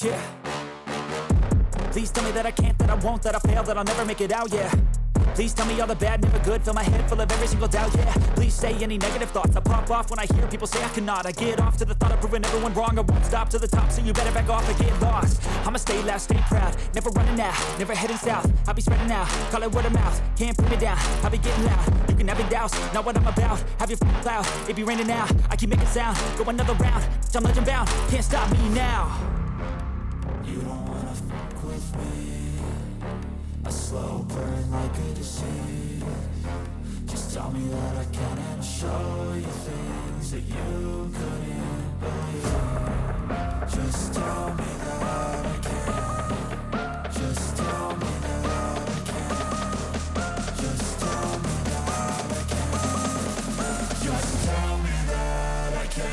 yeah. Please tell me that I can't, that I won't, that I'll fail, that I'll never make it out, yeah. Please tell me all the bad, never good. Fill my head full of every single doubt, yeah. Please say any negative thoughts. I pop off when I hear people say I cannot. I get off to the thought of proving everyone wrong. I won't stop to the top, so you better back off and get lost. I'ma stay loud, stay proud, never running out, never heading south. I'll be spreading out, call it word of mouth. Can't put me down, I'll be getting loud. You can have it douse, not what I'm about. Have your cloud, it be raining now. I keep making sound, go another round. I'm legend bound, can't stop me now. You don't wanna fuck with me. A slow burn like a disease. Just tell me that I can and I'll show you things that you couldn't believe. Just tell me that I can. Just tell me that I can. Just tell me that I can. Just tell me that I can.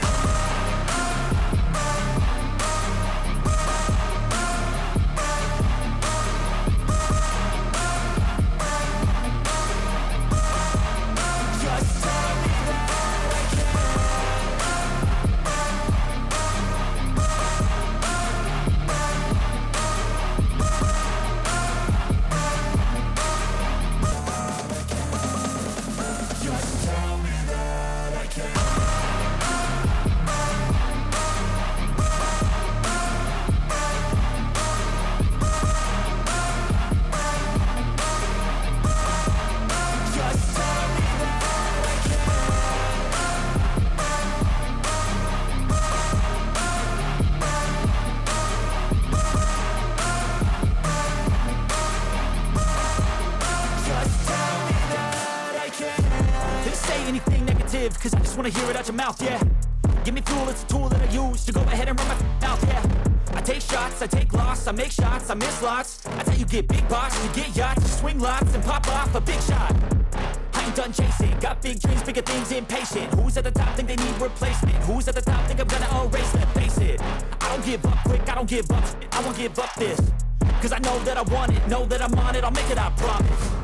Cause I just wanna hear it out your mouth, yeah. Give me fuel, it's a tool that I use to go ahead and run my mouth, yeah. I take shots, I take loss, I make shots, I miss lots. That's how you get big boss, you get yachts, you swing lots and pop off a big shot. I ain't done chasing, got big dreams, bigger things, impatient. Who's at the top think they need replacement? Who's at the top think I'm gonna erase them? Face it, I don't give up quick, I don't give up shit, I won't give up this. Cause I know that I want it, know that I'm on it, I'll make it, I promise.